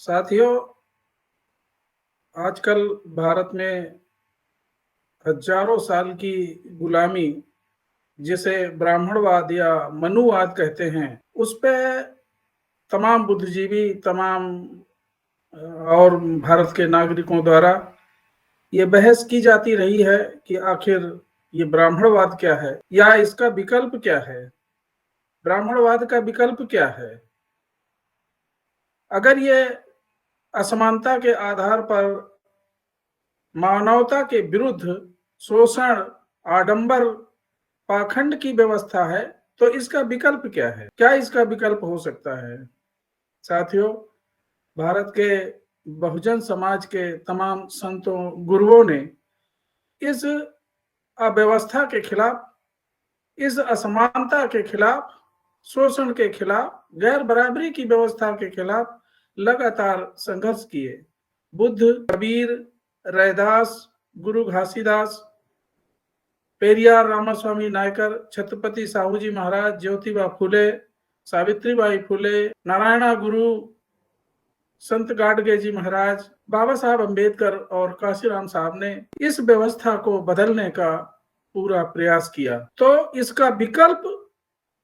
साथियों, आजकल भारत में हजारों साल की गुलामी, जिसे ब्राह्मणवाद या मनुवाद कहते हैं, उस पे तमाम बुद्धिजीवी, तमाम और भारत के नागरिकों द्वारा ये बहस की जाती रही है कि आखिर ये ब्राह्मणवाद क्या है या इसका विकल्प क्या है। ब्राह्मणवाद का विकल्प क्या है? अगर ये असमानता के आधार पर मानवता के विरुद्ध शोषण, आडंबर, पाखंड की व्यवस्था है, तो इसका विकल्प क्या है? क्या इसका विकल्प हो सकता है? साथियों, भारत के बहुजन समाज के तमाम संतों, गुरुओं ने इस अव्यवस्था के खिलाफ, इस असमानता के खिलाफ, शोषण के खिलाफ, गैर बराबरी की व्यवस्था के खिलाफ लगातार संघर्ष किए। बुद्ध, कबीर, रैदास, गुरु घासीदास, पेरियार रामास्वामी नायकर, छत्रपति साहूजी महाराज, ज्योतिबा फुले, सावित्रीबाई फुले, नारायणा गुरु, संत गाडगे जी महाराज, बाबा साहब अंबेडकर और काशीराम साहब ने इस व्यवस्था को बदलने का पूरा प्रयास किया। तो इसका विकल्प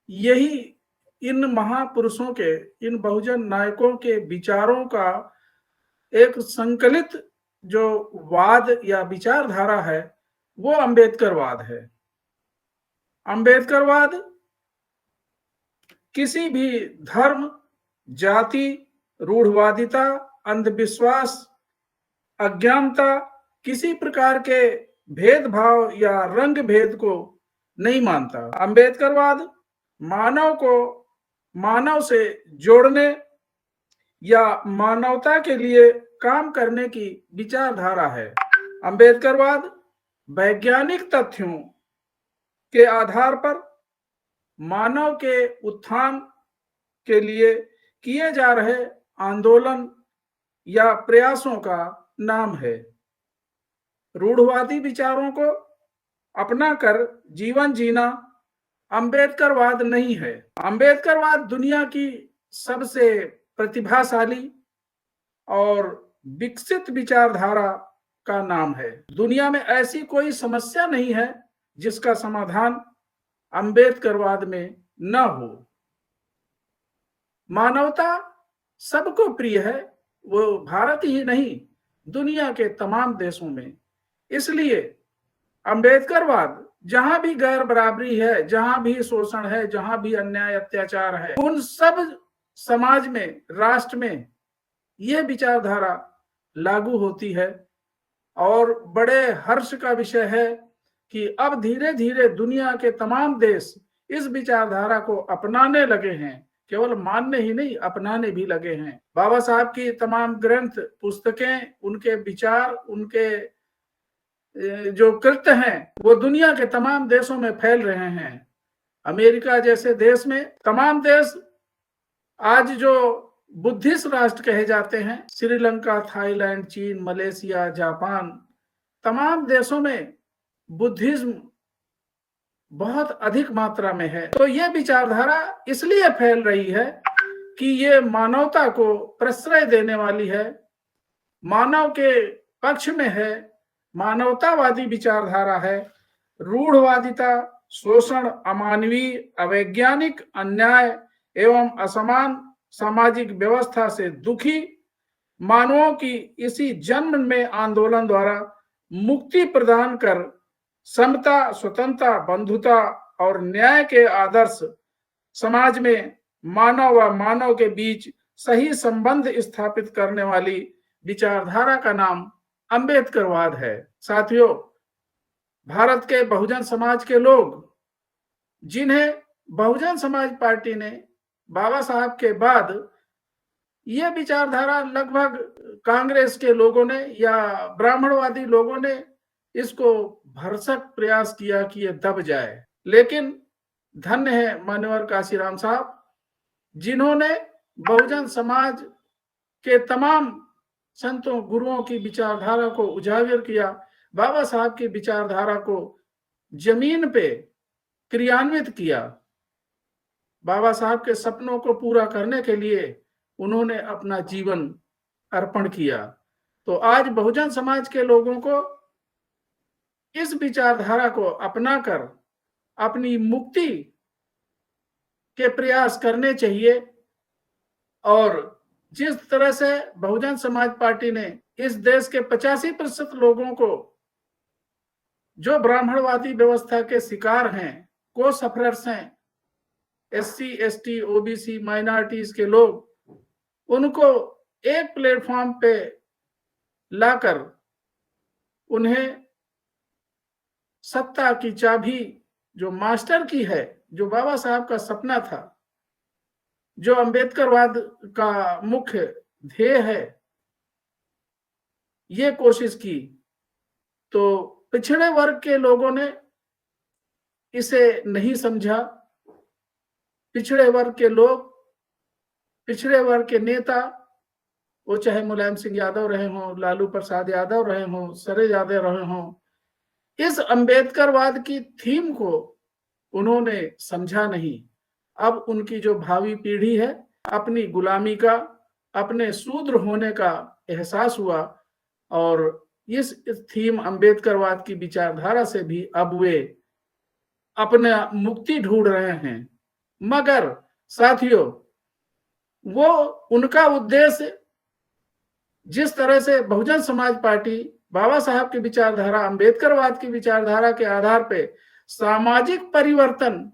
यही इन महापुरुषों के, इन बहुजन नायकों के विचारों का एक संकलित जो वाद या विचारधारा है, वो अंबेडकरवाद है। अंबेडकरवाद किसी भी धर्म, जाति, रूढ़वादिता, अंधविश्वास, अज्ञानता, किसी प्रकार के भेदभाव या रंग भेद को नहीं मानता। अंबेडकरवाद मानव को मानव से जोड़ने या मानवता के लिए काम करने की विचारधारा है। अंबेडकरवाद वैज्ञानिक तथ्यों के आधार पर मानव के उत्थान के लिए किए जा रहे आंदोलन या प्रयासों का नाम है। रूढ़वादी विचारों को अपनाकर जीवन जीना अंबेडकरवाद नहीं है। अंबेडकरवाद दुनिया की सबसे प्रतिभाशाली और विकसित विचारधारा का नाम है। दुनिया में ऐसी कोई समस्या नहीं है जिसका समाधान अंबेडकरवाद में न हो। मानवता सबको प्रिय है, वो भारत ही नहीं, दुनिया के तमाम देशों में। इसलिए अंबेडकरवाद जहां भी गैर बराबरी है, जहां भी शोषण है, जहां भी अन्याय अत्याचार है, उन सब समाज में, राष्ट्र में यह विचारधारा लागू होती है। और बड़े हर्ष का विषय है कि अब धीरे धीरे दुनिया के तमाम देश इस विचारधारा को अपनाने लगे हैं। केवल मानने ही नहीं, अपनाने भी लगे हैं। बाबा साहब की तमाम ग्रंथ, पुस्तकें, उनके विचार, उनके जो कृत्य हैं, वो दुनिया के तमाम देशों में फैल रहे हैं। अमेरिका जैसे देश में, तमाम देश आज जो बुद्धिस्ट राष्ट्र कहे जाते हैं, श्रीलंका, थाईलैंड, चीन, मलेशिया, जापान, तमाम देशों में बुद्धिज्म बहुत अधिक मात्रा में है। तो ये विचारधारा इसलिए फैल रही है कि ये मानवता को प्रश्रय देने वाली है, मानव के पक्ष में है, मानवतावादी विचारधारा है। रूढ़वादिता, शोषण, अमानवीय, अवैज्ञानिक, अन्याय एवं असमान सामाजिक व्यवस्था से दुखी मानवों की इसी जन्म में आंदोलन द्वारा मुक्ति प्रदान कर समता, स्वतंत्रता, बंधुता और न्याय के आदर्श समाज में मानव व मानव के बीच सही संबंध स्थापित करने वाली विचारधारा का नाम अंबेडकरवाद है। साथियों, भारत के बहुजन समाज के लोग, जिन्हें बहुजन समाज पार्टी ने बाबा साहब के बाद यह विचारधारा लगभग कांग्रेस के लोगों ने या ब्राह्मणवादी लोगों ने इसको भरसक प्रयास किया कि यह दब जाए, लेकिन धन्य है मान्यवर काशीराम साहब, जिन्होंने बहुजन समाज के तमाम संतों, गुरुओं की विचारधारा को उजागर किया, बाबा साहब की विचारधारा को जमीन पे क्रियान्वित किया। बाबा साहब के सपनों को पूरा करने के लिए उन्होंने अपना जीवन अर्पण किया। तो आज बहुजन समाज के लोगों को इस विचारधारा को अपनाकर अपनी मुक्ति के प्रयास करने चाहिए। और जिस तरह से बहुजन समाज पार्टी ने इस देश के 85% लोगों को, जो ब्राह्मणवादी व्यवस्था के शिकार हैं, को सफरर्स हैं, एससी, एसटी, ओबीसी, माइनॉरिटीज के लोग, उनको एक प्लेटफॉर्म पे लाकर उन्हें सत्ता की चाबी जो मास्टर की है, जो बाबा साहब का सपना था, जो अंबेडकरवाद का मुख्य ध्येय है, ये कोशिश की। तो पिछड़े वर्ग के लोगों ने इसे नहीं समझा। पिछड़े वर्ग के लोग, पिछड़े वर्ग के नेता, वो चाहे मुलायम सिंह यादव रहे हों, लालू प्रसाद यादव रहे हों, सरे यादव रहे हों, इस अंबेडकरवाद की थीम को उन्होंने समझा नहीं। अब उनकी जो भावी पीढ़ी है, अपनी गुलामी का, अपने शूद्र होने का एहसास हुआ और इस थीम अंबेडकरवाद की विचारधारा से भी अब वे अपना मुक्ति ढूंढ रहे हैं। मगर साथियों, वो उनका उद्देश्य जिस तरह से बहुजन समाज पार्टी बाबा साहब की विचारधारा, अंबेडकरवाद की विचारधारा के आधार पे सामाजिक परिवर्तन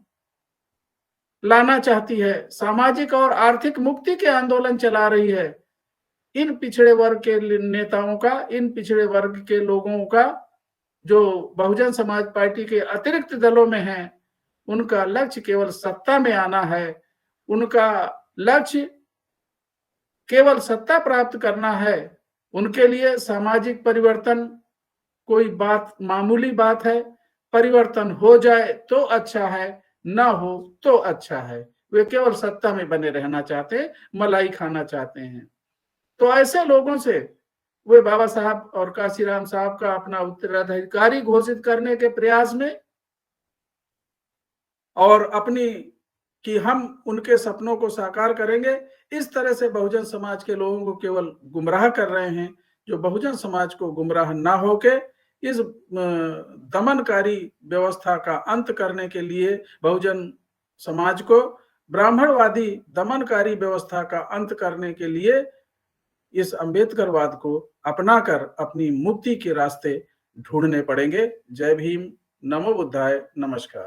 लाना चाहती है, सामाजिक और आर्थिक मुक्ति के आंदोलन चला रही है, इन पिछड़े वर्ग के नेताओं का, इन पिछड़े वर्ग के लोगों का, जो बहुजन समाज पार्टी के अतिरिक्त दलों में हैं, उनका लक्ष्य केवल सत्ता में आना है। उनका लक्ष्य केवल सत्ता प्राप्त करना है। उनके लिए सामाजिक परिवर्तन कोई बात, मामूली बात है। परिवर्तन हो जाए तो अच्छा है, ना हो तो अच्छा है। वे केवल सत्ता में बने रहना चाहते हैं, मलाई खाना चाहते हैं। तो ऐसे लोगों से वे बाबा साहब और काशीराम साहब का अपना उत्तराधिकारी घोषित करने के प्रयास में और अपनी कि हम उनके सपनों को साकार करेंगे, इस तरह से बहुजन समाज के लोगों को केवल गुमराह कर रहे हैं। जो बहुजन समाज को गुमराह ना होके इस दमनकारी व्यवस्था का अंत करने के लिए, बहुजन समाज को ब्राह्मणवादी दमनकारी व्यवस्था का अंत करने के लिए इस अंबेडकरवाद को अपनाकर अपनी मुक्ति के रास्ते ढूंढने पड़ेंगे। जय भीम, नमो बुद्धाय, नमस्कार।